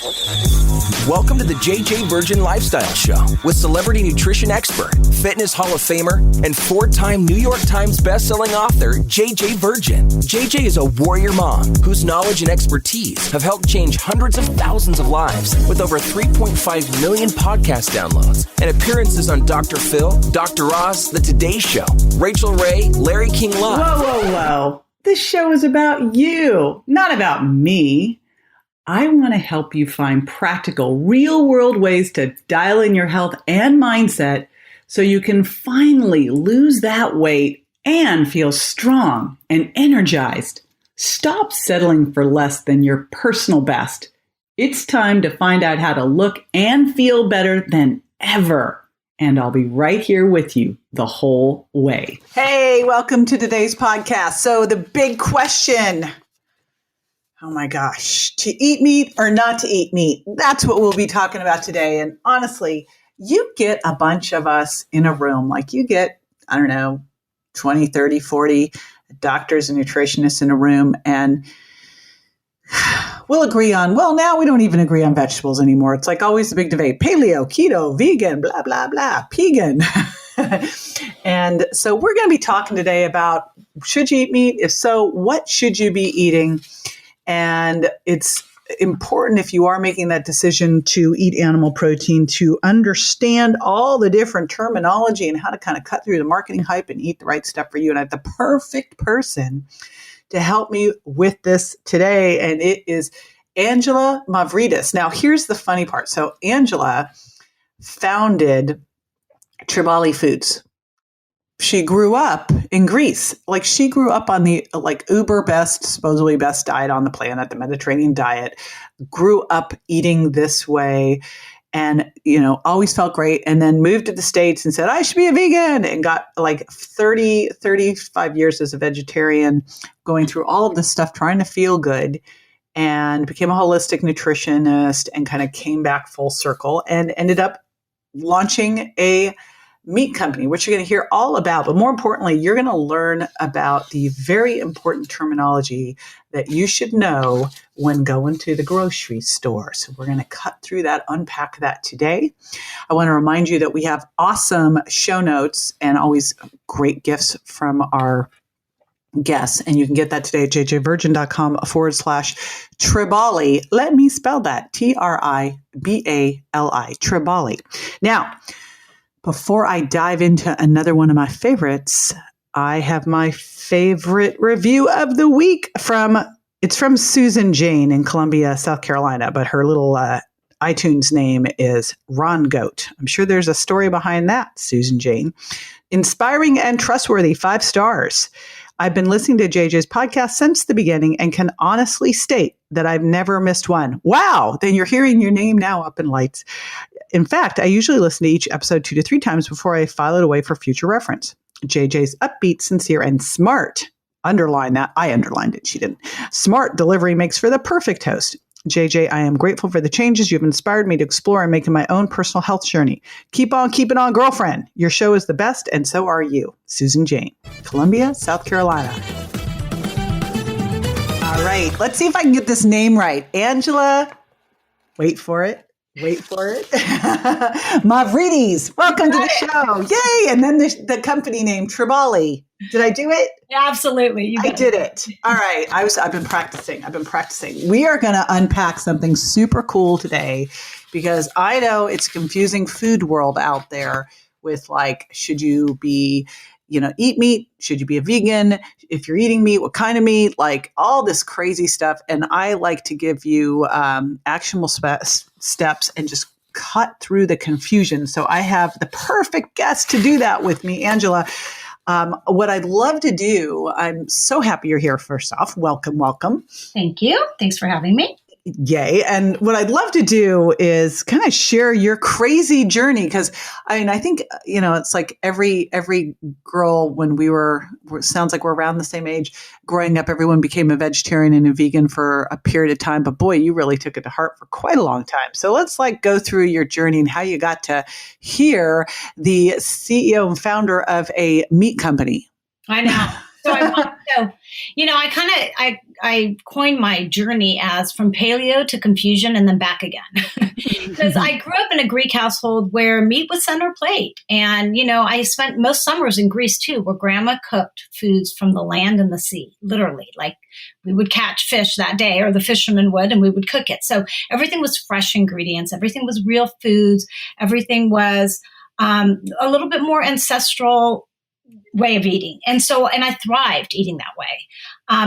Welcome to the JJ Virgin Lifestyle Show with celebrity nutrition expert, fitness Hall of Famer, and 4-time New York Times bestselling author, JJ Virgin. JJ is a warrior mom whose knowledge and expertise have helped change hundreds of thousands of lives with over 3.5 million podcast downloads and appearances on Dr. Phil, Dr. Oz, The Today Show, Rachel Ray, Larry King Live. Whoa. This show is about you, not about me. I want to help you find practical, real-world ways to dial in your health and mindset so you can finally lose that weight and feel strong and energized. Stop settling for less than your personal best. It's time to find out how to look and feel better than ever. And I'll be right here with you the whole way. Hey, welcome to today's podcast. So the big question, oh my gosh, to eat meat or not to eat meat? That's what we'll be talking about today. And honestly, you get a bunch of us in a room, like you get, 20, 30, 40 doctors and nutritionists in a room, and we'll agree on, well, now we don't even agree on vegetables anymore. It's like always the big debate, paleo, keto, vegan, blah, blah, blah, pegan. And so we're going to be talking today about, should you eat meat? If so, what should you be eating? And it's important, if you are making that decision to eat animal protein, to understand all the different terminology and how to kind of cut through the marketing hype and eat the right stuff for you. And I have the perfect person to help me with this today, and it is Angela Mavridis. Now, here's the funny part. So Angela founded Tribali Foods. She grew up in Greece. Like, she grew up on the uber best, supposedly best diet on the planet, the Mediterranean diet, grew up eating this way and, always felt great. And then moved to the States and said, I should be a vegan, and got 35 years as a vegetarian, going through all of this stuff, trying to feel good, and became a holistic nutritionist and kind of came back full circle and ended up launching a meat company, which you're going to hear all about. But more importantly, you're going to learn about the very important terminology that you should know when going to the grocery store. So we're going to cut through that, unpack that today. I want to remind you that we have awesome show notes and always great gifts from our guests. And you can get that today at jjvirgin.com/Tribali. Let me spell that. Tribali. Tribali. Now, before I dive into another one of my favorites, I have my favorite review of the week it's from Susan Jane in Columbia, South Carolina, but her little iTunes name is Ron Goat. I'm sure there's a story behind that, Susan Jane. Inspiring and trustworthy, 5 stars. I've been listening to JJ's podcast since the beginning and can honestly state that I've never missed one. Wow, then you're hearing your name now up in lights. In fact, I usually listen to each episode 2 to 3 times before I file it away for future reference. JJ's upbeat, sincere, and smart. Underline that. I underlined it. She didn't. Smart delivery makes for the perfect host. JJ, I am grateful for the changes you've inspired me to explore and make in my own personal health journey. Keep on keeping on, girlfriend. Your show is the best, and so are you. Susan Jane, Columbia, South Carolina. All right, let's see if I can get this name right. Angela, wait for it. Mavridis, welcome to the show. Yay. And then the company name, Tribali. Did I do it? Absolutely. I did it. All right. I've been practicing. We are going to unpack something super cool today because I know it's a confusing food world out there with should you be, eat meat? Should you be a vegan? If you're eating meat, what kind of meat? All this crazy stuff. And I like to give you actionable steps and just cut through the confusion. So I have the perfect guest to do that with me, Angela. What I'd love to do, I'm so happy you're here, first off. Welcome. Thank you. Thanks for having me. Yay. And what I'd love to do is kind of share your crazy journey. Because I think, it's like every girl when sounds like we're around the same age, growing up, everyone became a vegetarian and a vegan for a period of time. But boy, you really took it to heart for quite a long time. So let's go through your journey and how you got to here, the CEO and founder of a meat company. I know. So I coined my journey as from paleo to confusion and then back again. Because I grew up in a Greek household where meat was center plate. And, I spent most summers in Greece too, where grandma cooked foods from the land and the sea, literally. Like we would catch fish that day, or the fishermen would, and we would cook it. So everything was fresh ingredients. Everything was real foods. Everything was a little bit more ancestral way of eating. And I thrived eating that way.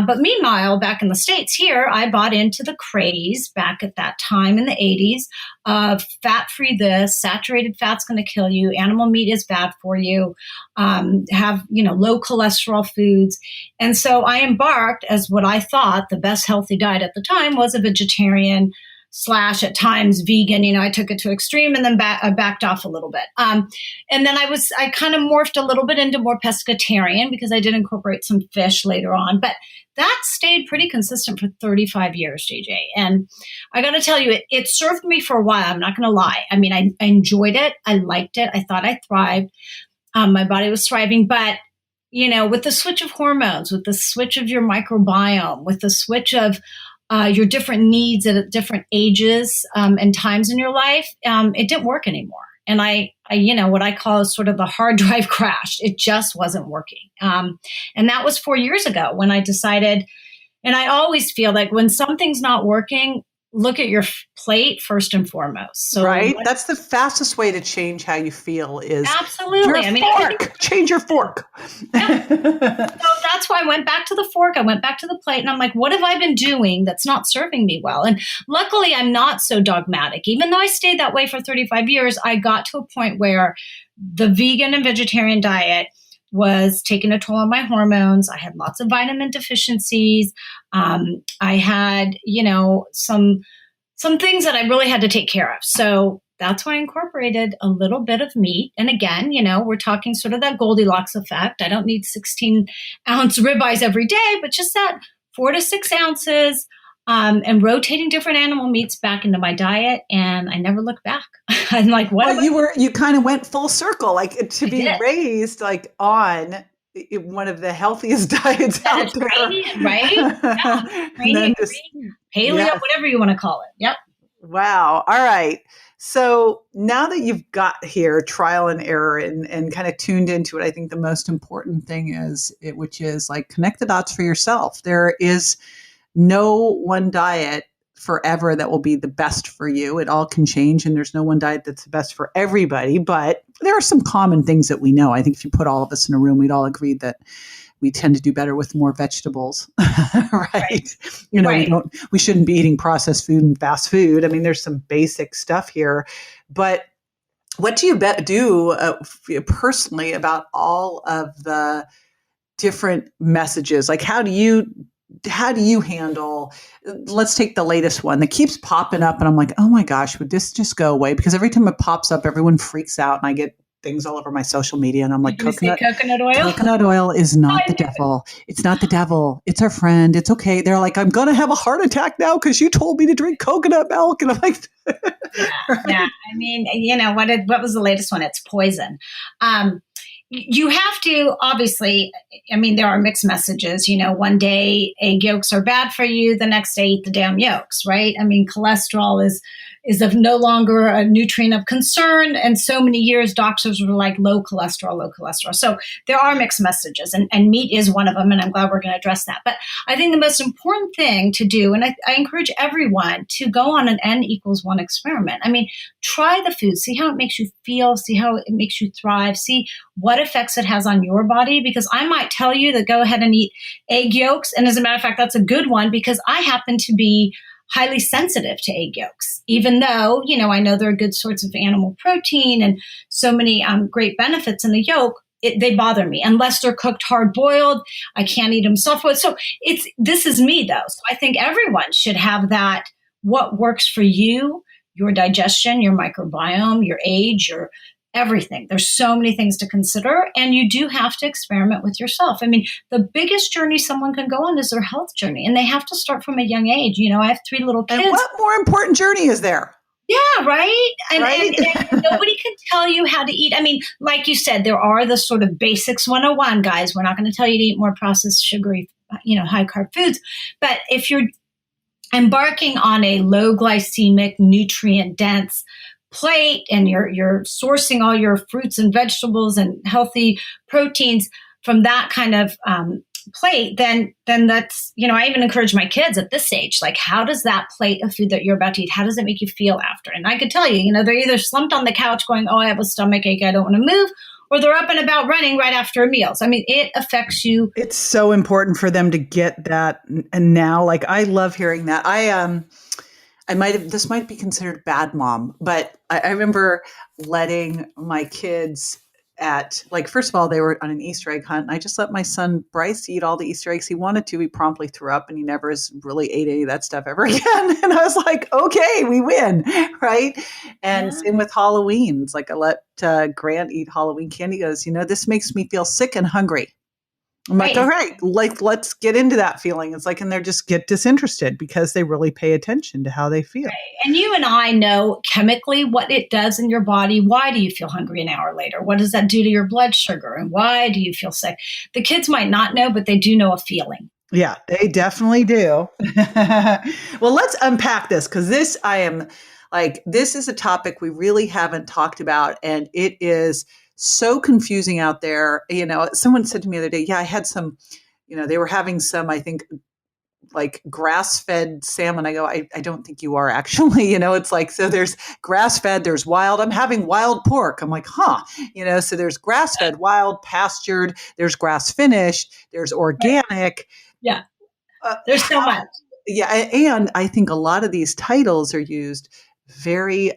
But meanwhile, back in the States here, I bought into the craze back at that time in the 80s of fat-free this, saturated fat's going to kill you, animal meat is bad for you, have, low cholesterol foods. And so I embarked as what I thought the best healthy diet at the time was a vegetarian / at times vegan. I took it to extreme and then I backed off a little bit. And then I kind of morphed a little bit into more pescatarian because I did incorporate some fish later on, but that stayed pretty consistent for 35 years, JJ. And I got to tell you, it served me for a while. I'm not going to lie. I mean, I enjoyed it. I liked it. I thought I thrived. My body was thriving, but with the switch of hormones, with the switch of your microbiome, with the switch of your different needs at different ages and times in your life, it didn't work anymore. And I what I call sort of the hard drive crashed. It just wasn't working. And that was 4 years ago when I decided, and I always feel like when something's not working, look at your plate first and foremost. So right. That's the fastest way to change how you feel is absolutely. Change your fork. Yeah. So that's why I went back to the fork. I went back to the plate and I'm like, what have I been doing that's not serving me well? And luckily I'm not so dogmatic. Even though I stayed that way for 35 years, I got to a point where the vegan and vegetarian diet was taking a toll on my hormones. I had lots of vitamin deficiencies. I had, some things that I really had to take care of. So that's why I incorporated a little bit of meat. And again, we're talking sort of that Goldilocks effect. I don't need 16-ounce ribeyes every day, but just that 4 to 6 ounces, and rotating different animal meats back into my diet. And I never looked back. I'm like, what? Well, you kind of went full circle, like to be raised like on one of the healthiest diets out there. Right? Yeah. Paleo, whatever you want to call it. Yep. Wow. All right. So now that you've got here trial and error and kind of tuned into it, I think the most important thing is which is like connect the dots for yourself. There is no one diet forever that will be the best for you. It all can change, and there's no one diet that's the best for everybody, but there are some common things that we know. I think if you put all of us in a room, we'd all agree that we tend to do better with more vegetables, right? We shouldn't be eating processed food and fast food. I mean, there's some basic stuff here, but what do you do personally about all of the different messages? Like, how do you handle, let's take the latest one that keeps popping up and I'm like, oh my gosh, would this just go away? Because every time it pops up, everyone freaks out and I get things all over my social media and I'm like, coconut oil? Coconut oil is not the devil. It's not the devil. It's our friend. It's okay. They're like, I'm going to have a heart attack now because you told me to drink coconut milk. And I'm like, yeah. I mean, what was the latest one? It's poison. You have to, obviously, there are mixed messages. One day egg yolks are bad for you. The next day, eat the damn yolks, right? Cholesterol is no longer a nutrient of concern. And so many years, doctors were like, low cholesterol, low cholesterol. So there are mixed messages, and meat is one of them. And I'm glad we're going to address that. But I think the most important thing to do, and I encourage everyone to go on an N=1 experiment. Try the food, see how it makes you feel, see how it makes you thrive, see what effects it has on your body. Because I might tell you to go ahead and eat egg yolks. And as a matter of fact, that's a good one because I happen to be highly sensitive to egg yolks, even though, I know there are good sorts of animal protein and so many great benefits in the yolk. They bother me unless they're cooked hard boiled. I can't eat them soft boiled. So this is me though. So I think everyone should have that, what works for you, your digestion, your microbiome, your age, your everything. There's so many things to consider, and you do have to experiment with yourself. The biggest journey someone can go on is their health journey, and they have to start from a young age. I have 3 little kids. And what more important journey is there? Yeah, right? Right? And nobody can tell you how to eat. I mean, like you said, there are the sort of basics 101, guys. We're not going to tell you to eat more processed, sugary, high carb foods. But if you're embarking on a low glycemic, nutrient dense plate and you're sourcing all your fruits and vegetables and healthy proteins from that kind of plate, then that's, I even encourage my kids at this age, like, how does that plate of food that you're about to eat, how does it make you feel after? And I could tell you, they're either slumped on the couch going, oh, I have a stomach ache, I don't want to move, or they're up and about running right after a meal. So, I mean, it affects you. It's so important for them to get that. And now, like, I love hearing that. This might be considered bad mom, but I remember letting my kids first of all, they were on an Easter egg hunt, and I just let my son Bryce eat all the Easter eggs he wanted to. He promptly threw up, and he never has really ate any of that stuff ever again. And I was like, okay, we win, right? And same with Halloween. It's like I let Grant eat Halloween candy. He goes, this makes me feel sick and hungry. I'm like, all right, let's get into that feeling. It's like, and they just get disinterested because they really pay attention to how they feel. Right. And you and I know chemically what it does in your body. Why do you feel hungry an hour later? What does that do to your blood sugar? And why do you feel sick? The kids might not know, but they do know a feeling. Yeah, they definitely do. Well, let's unpack this, because this is a topic we really haven't talked about, and it is so confusing out there. Someone said to me the other day, I had some, they were having some, I think, like grass-fed salmon. I go, I don't think you are actually, it's like, so there's grass-fed, there's wild. I'm having wild pork. I'm like, so there's grass-fed, wild, pastured, there's grass-finished, there's organic. Yeah. There's so much. Yeah. And I think a lot of these titles are used very,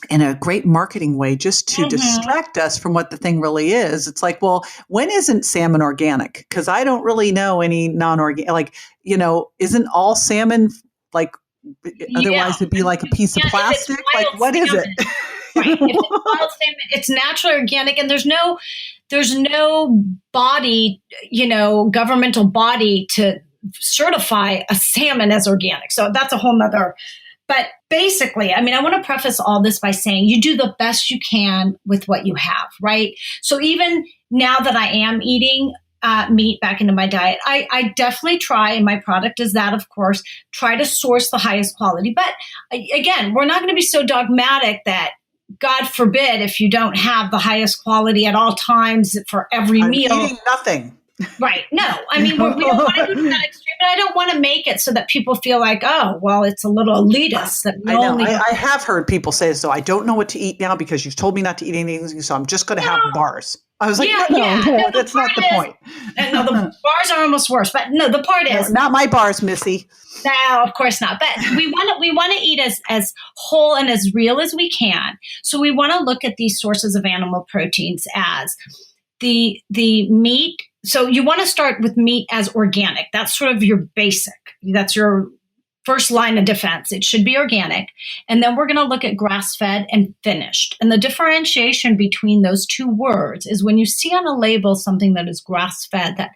in a great marketing way, just to distract us from what the thing really is. It's like, well, when isn't salmon organic? Because I don't really know any non-organic, isn't all salmon otherwise it'd be like a piece of plastic? Like, what is it? Right. If it's wild salmon, it's naturally organic, and there's no body, governmental body to certify a salmon as organic. So that's a whole nother. But basically, I want to preface all this by saying you do the best you can with what you have, right? So even now that I am eating meat back into my diet, I definitely try, and my product is that, of course, try to source the highest quality. But again, we're not going to be so dogmatic that, God forbid, if you don't have the highest quality at all times for every meal. Eating nothing. Right. No, we don't want to go to that extreme, but I don't want to make it so that people feel like, oh, well, it's a little elitist. That I have heard people say, so I don't know what to eat now because you've told me not to eat anything, so I'm just going to have bars. I was like, no, that's not the point. No, the bars are almost worse, but no, the part is not my bars, Missy. No, of course not. But we want to eat as whole and as real as we can. So we want to look at these sources of animal proteins as the meat. So you want to start with meat as organic. That's sort of your basic. That's your first line of defense. It should be organic. And then we're going to look at grass-fed and finished. And the differentiation between those two words is when you see on a label something that is grass-fed, that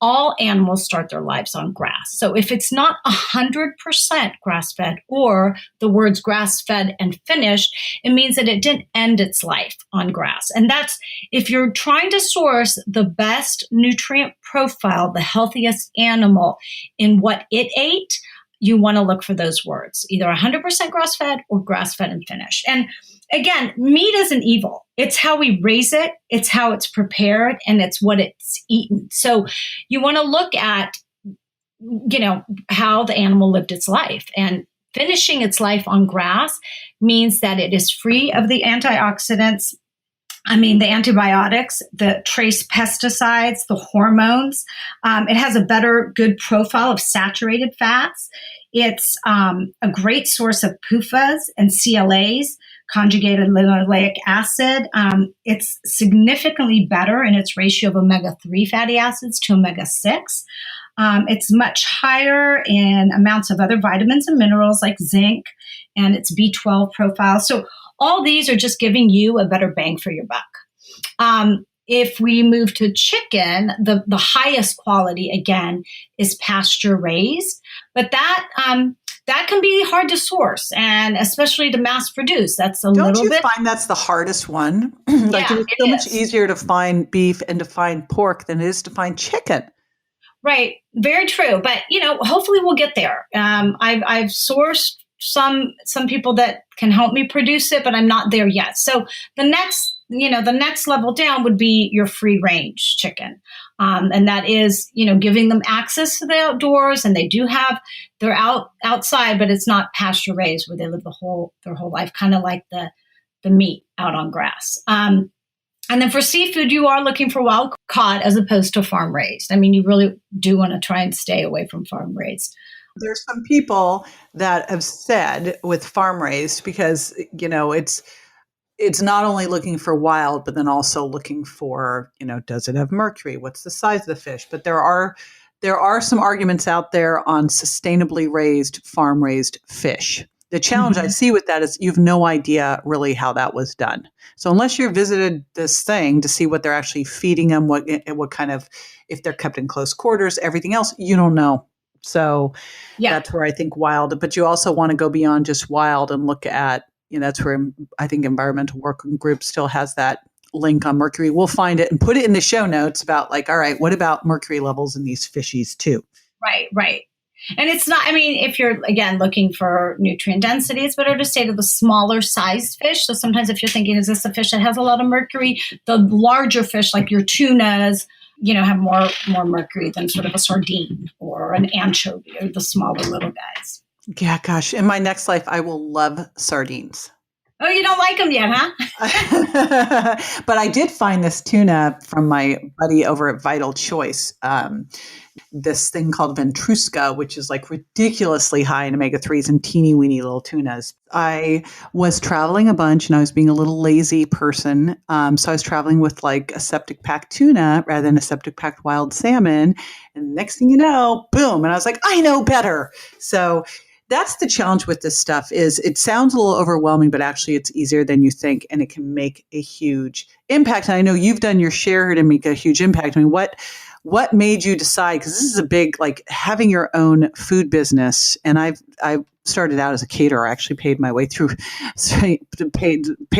all animals start their lives on grass. So if it's not 100% grass-fed or the words grass-fed and finished, it means that it didn't end its life on grass. And that's, if you're trying to source the best nutrient profile, the healthiest animal in what it ate, you want to look for those words, either 100% grass-fed or grass-fed and finished. And again, meat isn't evil. It's how we raise it, it's how it's prepared, and it's what it's eaten. So you want to look at, how the animal lived its life. And finishing its life on grass means that it is free of the antioxidants, the antibiotics, the trace pesticides, the hormones. It has a good profile of saturated fats. It's a great source of PUFAs and CLAs, conjugated linoleic acid. It's significantly better in its ratio of omega-3 fatty acids to omega-6. It's much higher in amounts of other vitamins and minerals like zinc, and its B12 profile. So all these are just giving you a better bang for your buck. If we move to chicken, the highest quality, again, is pasture-raised. But that that can be hard to source, and especially to mass produce. That's a Don't little you bit. find that's the hardest one? Like Yeah, it's it so much is. easier to find beef and to find pork than it is to find chicken. Right. Very true. But, hopefully we'll get there. I've sourced some people that can help me produce it, but I'm not there yet. So the next level down would be your free range chicken. And that is, giving them access to the outdoors, and they're outside, but it's not pasture raised where they live their whole life, kind of like the meat out on grass. And then for seafood, you are looking for wild caught as opposed to farm raised. I mean, you really do want to try and stay away from farm raised. There's some people that have said with farm raised, because, it's not only looking for wild, but then also looking for, does it have mercury? What's the size of the fish? But there are some arguments out there on sustainably raised, farm raised fish. The challenge I see with that is you have no idea really how that was done. So unless you've visited this thing to see what they're actually feeding them, what kind of, if they're kept in close quarters, everything else, you don't know. So that's where I think wild, but you also want to go beyond just wild and look at, that's where I think Environmental Working Group still has that link on mercury. We'll find it and put it in the show notes about all right, what about mercury levels in these fishies too? Right. And it's not, if you're, again, looking for nutrient density, it's better to stay to the smaller sized fish. So sometimes if you're thinking, is this a fish that has a lot of mercury? The larger fish, like your tunas, have more mercury than sort of a sardine or an anchovy, or the smaller little guys. Yeah, gosh. In my next life, I will love sardines. Oh, you don't like them yet, huh? But I did find this tuna from my buddy over at Vital Choice. This thing called Ventruska, which is like ridiculously high in omega-3s and teeny weeny little tunas. I was traveling a bunch and I was being a little lazy person. So I was traveling with like a septic pack tuna rather than a septic packed wild salmon. And next thing you know, boom. And I was like, I know better. So that's the challenge with this stuff is it sounds a little overwhelming, but actually it's easier than you think, and it can make a huge impact. And I know you've done your share to make a huge impact. I mean, what made you decide? Because this is a big, like having your own food business. And I've started out as a caterer. I actually paid my way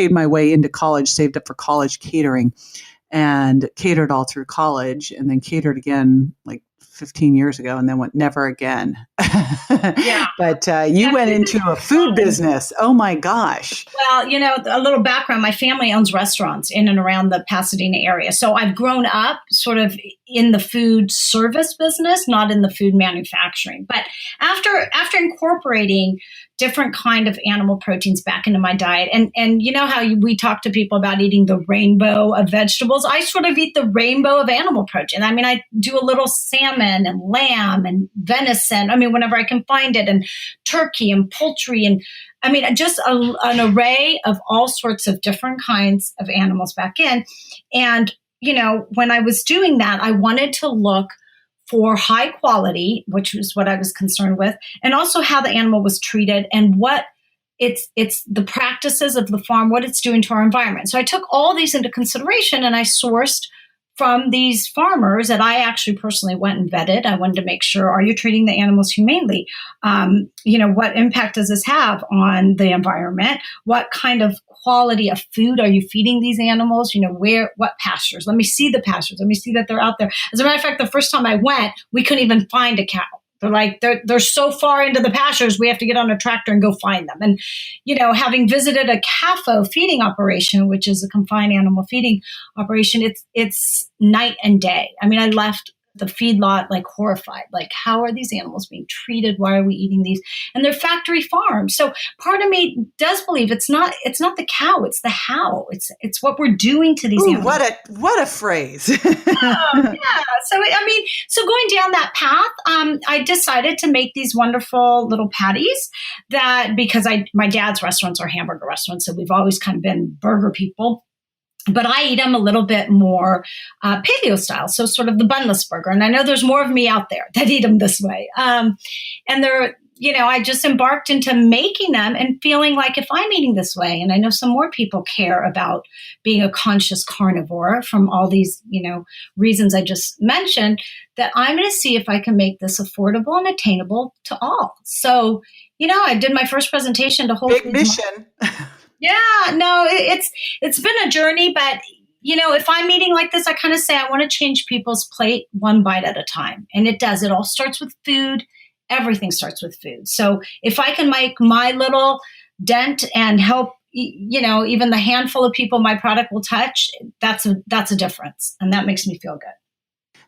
my way into college, saved up for college catering, and catered all through college, and then catered again like 15 years ago, and then went never again. Yeah. But you went into a food business. Oh my gosh. Well, a little background, my family owns restaurants in and around the Pasadena area. So I've grown up sort of in the food service business, not in the food manufacturing. But after incorporating different kind of animal proteins back into my diet, and you know how we talk to people about eating the rainbow of vegetables, I sort of eat the rainbow of animal protein. I do a little salmon and lamb and venison, whenever I can find it, and turkey and poultry, and just an array of all sorts of different kinds of animals back in. And when I was doing that, I wanted to look for high quality, which was what I was concerned with, and also how the animal was treated and what it's the practices of the farm, what it's doing to our environment. So I took all these into consideration, and I sourced from these farmers that I actually personally went and vetted. I wanted to make sure, are you treating the animals humanely? What impact does this have on the environment? What kind of quality of food are you feeding these animals? What pastures? Let me see the pastures. Let me see that they're out there. As a matter of fact, the first time I went, we couldn't even find a cow. They're like, they're so far into the pastures, we have to get on a tractor and go find them. And, having visited a CAFO feeding operation, which is a confined animal feeding operation, it's night and day. I left the feedlot like horrified, like how are these animals being treated? Why are we eating these? And they're factory farms. So part of me does believe it's not the cow, it's the how. It's what we're doing to these animals. What a phrase. Yeah. So going down that path, I decided to make these wonderful little patties that, because my dad's restaurants are hamburger restaurants, so we've always kind of been burger people. But I eat them a little bit more paleo style, so sort of the bunless burger. And I know there's more of me out there that eat them this way. And they're I just embarked into making them and feeling like if I'm eating this way, and I know some more people care about being a conscious carnivore from all these, reasons I just mentioned, that I'm going to see if I can make this affordable and attainable to all. So, I did my first presentation to Whole Foods. Big mission. Yeah, no, it's been a journey, but if I'm eating like this, I kind of say I want to change people's plate one bite at a time. And it does. It all starts with food. Everything starts with food. So if I can make my little dent and help, even the handful of people my product will touch, that's a difference. And that makes me feel good.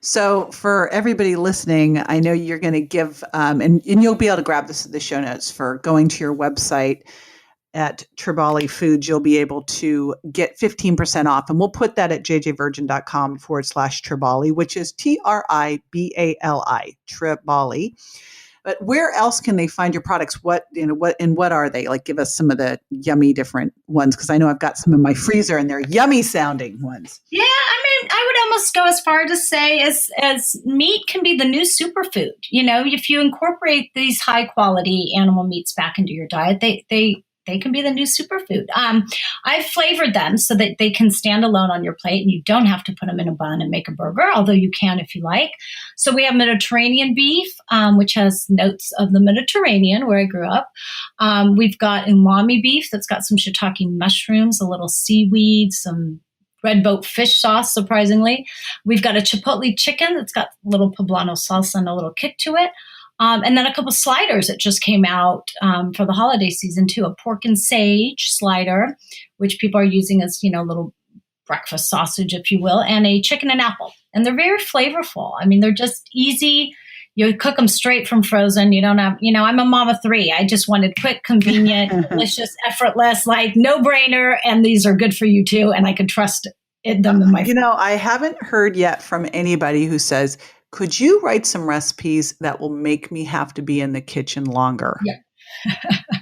So for everybody listening, I know you're going to give, and you'll be able to grab this in the show notes for going to your website at Tribali Foods. You'll be able to get 15% off. And we'll put that at jjvirgin.com/Tribali, which is Tribali, Tribali. But where else can they find your products? What are they? Like, give us some of the yummy different ones, because I know I've got some in my freezer and they're yummy sounding ones. Yeah, I would almost go as far to say as meat can be the new superfood. If you incorporate these high quality animal meats back into your diet, they can be the new superfood. I've flavored them so that they can stand alone on your plate and you don't have to put them in a bun and make a burger, although you can if you like. So we have Mediterranean beef, which has notes of the Mediterranean where I grew up. We've got umami beef that's got some shiitake mushrooms, a little seaweed, some red boat fish sauce, surprisingly. We've got a chipotle chicken that's got a little poblano salsa and a little kick to it. And then a couple sliders that just came out for the holiday season too. A pork and sage slider, which people are using as, little breakfast sausage, if you will, and a chicken and apple. And they're very flavorful. They're just easy. You cook them straight from frozen. You don't have, I'm a mama 3. I just wanted quick, convenient, delicious, effortless, like no brainer. And these are good for you too. And I can trust them in my I haven't heard yet from anybody who says, could you write some recipes that will make me have to be in the kitchen longer? Yeah.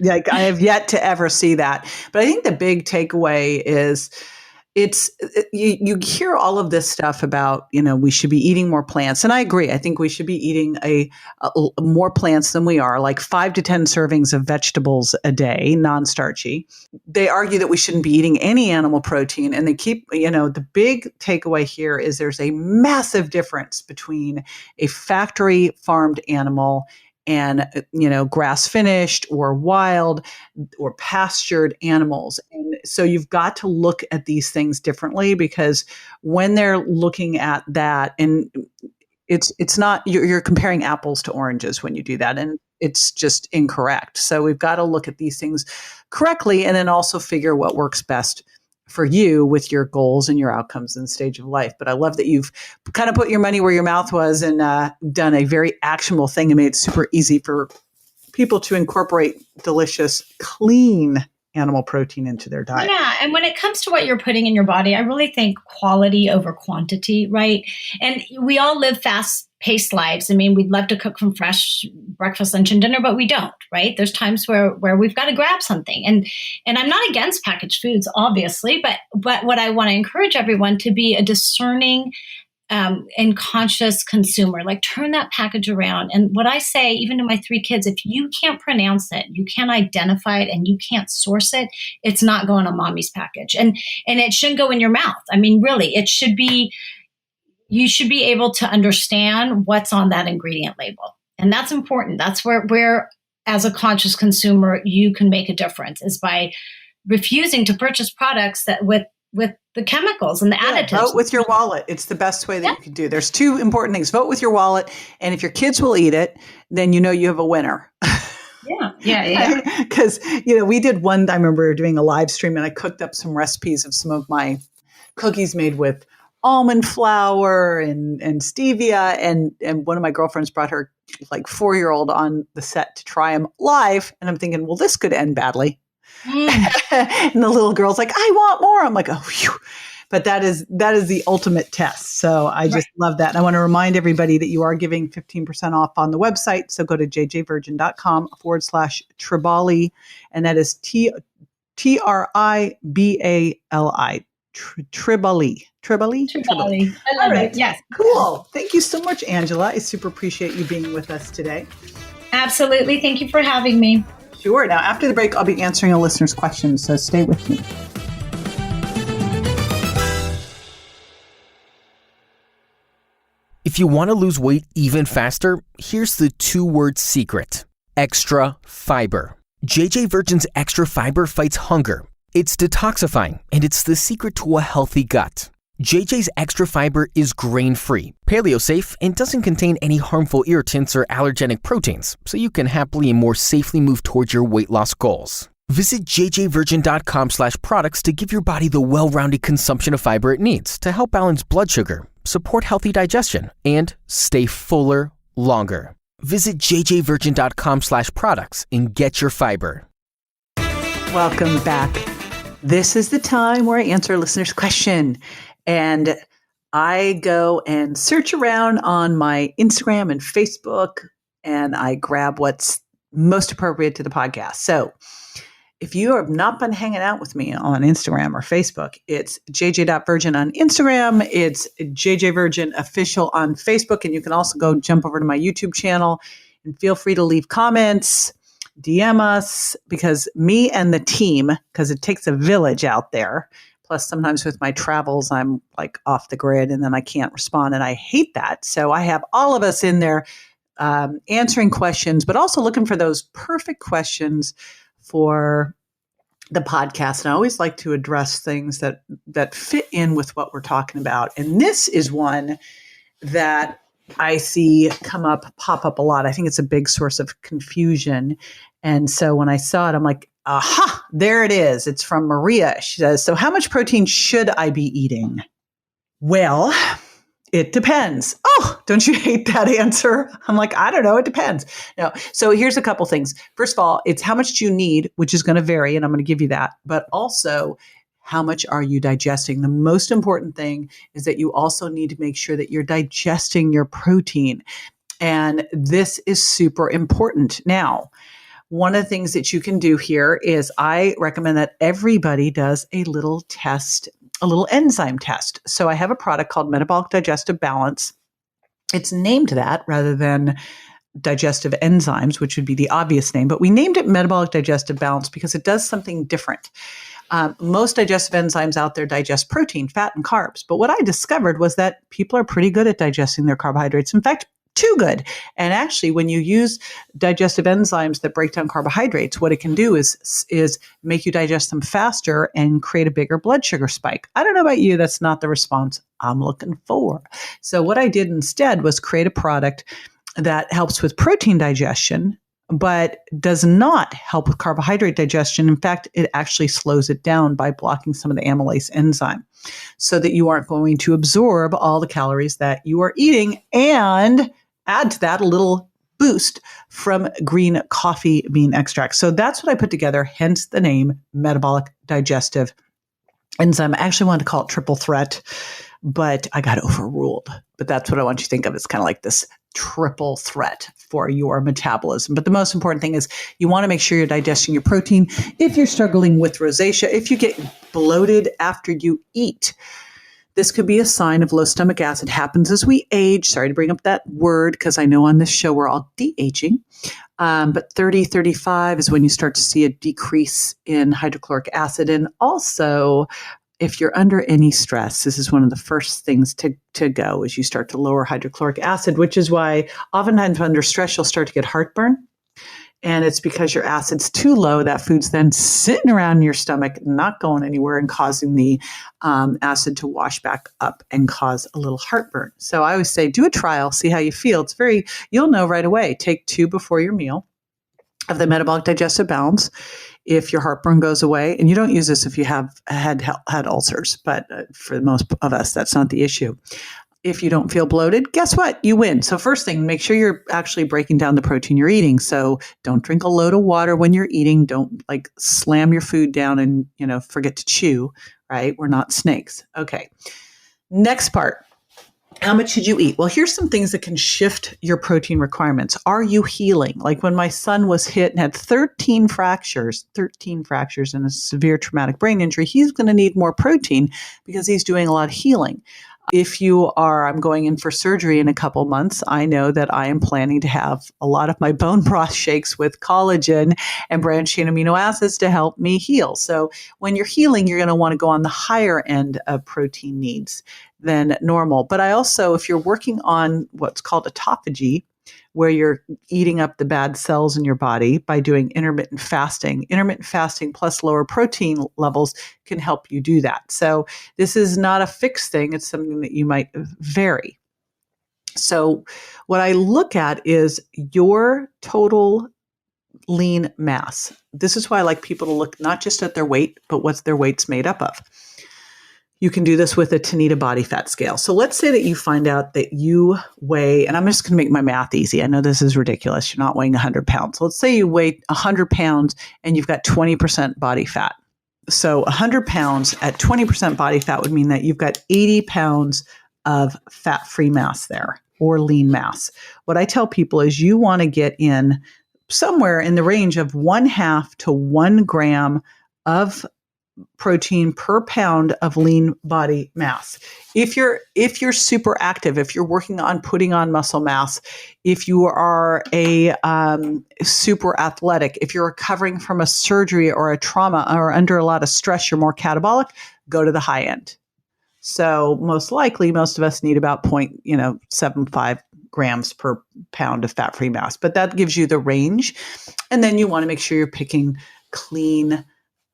Like, I have yet to ever see that. But I think the big takeaway is you hear all of this stuff about, we should be eating more plants. And I agree. I think we should be eating more plants than we are, like 5 to 10 servings of vegetables a day, non-starchy. They argue that we shouldn't be eating any animal protein. And they keep, the big takeaway here is there's a massive difference between a factory farmed animal and, grass finished or wild or pastured animals. And so you've got to look at these things differently, because when they're looking at that, and it's not, you're comparing apples to oranges when you do that. And it's just incorrect. So we've got to look at these things correctly and then also figure what works best for you with your goals and your outcomes in the stage of life. But I love that you've kind of put your money where your mouth was and done a very actionable thing and made it super easy for people to incorporate delicious, clean animal protein into their diet. Yeah. And when it comes to what you're putting in your body, I really think quality over quantity, right? And we all live fast-paced lives. We'd love to cook from fresh breakfast, lunch, and dinner, but we don't, right? There's times where we've got to grab something. And I'm not against packaged foods, obviously, but what I want to encourage everyone to be a discerning and conscious consumer. Like, turn that package around. And what I say, even to my 3 kids, if you can't pronounce it, you can't identify it, and you can't source it, it's not going on mommy's package. And it shouldn't go in your mouth. Really, it should be, you should be able to understand what's on that ingredient label. And that's important. That's where as a conscious consumer, you can make a difference, is by refusing to purchase products that with the chemicals and the additives. Vote with your wallet. It's the best way that you can do. There's 2 important things. Vote with your wallet. And if your kids will eat it, then you have a winner. Yeah. Because, we did one, I remember we were doing a live stream and I cooked up some recipes of some of my cookies made with almond flour and stevia. And one of my girlfriends brought her like 4-year-old on the set to try them live. And I'm thinking, well, this could end badly. And the little girl's like, I want more. I'm like, oh, phew. But that is the ultimate test. So I just love that. And I want to remind everybody that you are giving 15% off on the website. So go to jjvirgin.com/Tribali. And that is Tribali. Tribali. Tribali. I love it. Yes. Cool. Thank you so much, Angela. I super appreciate you being with us today. Absolutely. Thank you for having me. Sure. Now, after the break, I'll be answering a listener's questions, so stay with me. If you want to lose weight even faster, here's the 2-word secret: extra fiber. JJ Virgin's extra fiber fights hunger. It's detoxifying, and it's the secret to a healthy gut. JJ's extra fiber is grain-free, paleo-safe, and doesn't contain any harmful irritants or allergenic proteins, so you can happily and more safely move towards your weight loss goals. Visit jjvirgin.com/products to give your body the well-rounded consumption of fiber it needs to help balance blood sugar, support healthy digestion, and stay fuller longer. Visit jjvirgin.com/products and get your fiber. Welcome back. This is the time where I answer a listener's question. And I go and search around on my Instagram and Facebook, and I grab what's most appropriate to the podcast. So if you have not been hanging out with me on Instagram or Facebook, it's jj.virgin on Instagram. It's JJ Virgin Official on Facebook. And you can also go jump over to my YouTube channel and feel free to leave comments, DM us, because me and the team, because it takes a village out there. Plus, sometimes with my travels, I'm like off the grid and then I can't respond. And I hate that. So I have all of us in there answering questions, but also looking for those perfect questions for the podcast. And I always like to address things that fit in with what we're talking about. And this is one that I see pop up a lot. I think it's a big source of confusion. And so when I saw it, I'm like, aha, there it is. It's from Maria. She says, so how much protein should I be eating? Well, it depends. Oh, don't you hate that answer? I'm like, I don't know. It depends. No. So here's a couple things. First of all, it's how much do you need, which is going to vary, and I'm going to give you that. But also, how much are you digesting? The most important thing is that you also need to make sure that you're digesting your protein. And this is super important. Now, one of the things that you can do here is I recommend that everybody does a little test, a little enzyme test. So I have a product called Metabolic Digestive Balance. It's named that rather than digestive enzymes, which would be the obvious name, but we named it Metabolic Digestive Balance because it does something different. Most digestive enzymes out there digest protein, fat, and carbs. But what I discovered was that people are pretty good at digesting their carbohydrates. In fact, too good. And actually, when you use digestive enzymes that break down carbohydrates, what it can do is make you digest them faster and create a bigger blood sugar spike. I don't know about you, that's not the response I'm looking for. So what I did instead was create a product that helps with protein digestion, but does not help with carbohydrate digestion. In fact, it actually slows it down by blocking some of the amylase enzyme so that you aren't going to absorb all the calories that you are eating, and add to that a little boost from green coffee bean extract. So that's what I put together, hence the name Metabolic Digestive Enzyme. I actually wanted to call it Triple Threat, but I got overruled. But that's what I want you to think of. It's kind of like this triple threat for your metabolism. But the most important thing is you want to make sure you're digesting your protein. If you're struggling with rosacea, if you get bloated after you eat, this could be a sign of low stomach acid. Happens as we age. Sorry to bring up that word because I know on this show we're all de-aging. But 30, 35 is when you start to see a decrease in hydrochloric acid. And also, if you're under any stress, this is one of the first things to go is you start to lower hydrochloric acid, which is why oftentimes under stress, you'll start to get heartburn. And it's because your acid's too low. That food's then sitting around in your stomach, not going anywhere and causing the acid to wash back up and cause a little heartburn. So I always say, do a trial, see how you feel. You'll know right away. Take 2 before your meal of the Metabolic Digestive Balance. If your heartburn goes away, and you don't use this if you have had ulcers, but for most of us, that's not the issue. If you don't feel bloated, guess what? You win. So first thing, make sure you're actually breaking down the protein you're eating. So don't drink a load of water when you're eating. Don't slam your food down and, forget to chew, right? We're not snakes. Okay. Next part. How much should you eat? Well, here's some things that can shift your protein requirements. Are you healing? Like when my son was hit and had 13 fractures and a severe traumatic brain injury, he's going to need more protein because he's doing a lot of healing. If I'm going in for surgery in a couple months, I know that I am planning to have a lot of my bone broth shakes with collagen and branched chain amino acids to help me heal. So when you're healing, you're going to want to go on the higher end of protein needs than normal. But I also, if you're working on what's called autophagy, where you're eating up the bad cells in your body by doing intermittent fasting plus lower protein levels can help you do that. So this is not a fixed thing. It's something that you might vary. So what I look at is your total lean mass. This is why I like people to look not just at their weight, but what their weight's made up of. You can do this with a Tanita body fat scale. So let's say that you find out that you weigh, and I'm just going to make my math easy. I know this is ridiculous. You're not weighing 100 pounds. So let's say you weigh 100 pounds and you've got 20% body fat. So 100 pounds at 20% body fat would mean that you've got 80 pounds of fat-free mass there, or lean mass. What I tell people is you want to get in somewhere in the range of 1/2 to 1 gram of protein per pound of lean body mass. If you're super active, if you're working on putting on muscle mass, if you are a super athletic, if you're recovering from a surgery or a trauma or under a lot of stress, you're more catabolic, go to the high end. So most likely, most of us need about 0.75 grams per pound of fat-free mass, but that gives you the range. And then you want to make sure you're picking clean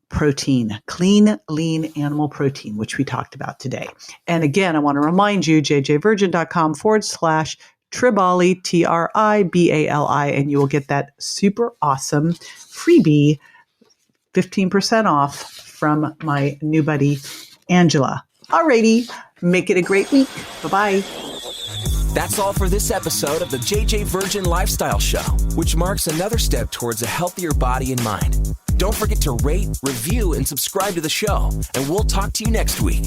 protein, clean, lean animal protein, which we talked about today. And again, I want to remind you, jjvirgin.com/Tribali, Tribali, and you will get that super awesome freebie, 15% off from my new buddy, Angela. Alrighty, make it a great week. Bye-bye. That's all for this episode of the JJ Virgin Lifestyle Show, which marks another step towards a healthier body and mind. Don't forget to rate, review, and subscribe to the show, and we'll talk to you next week.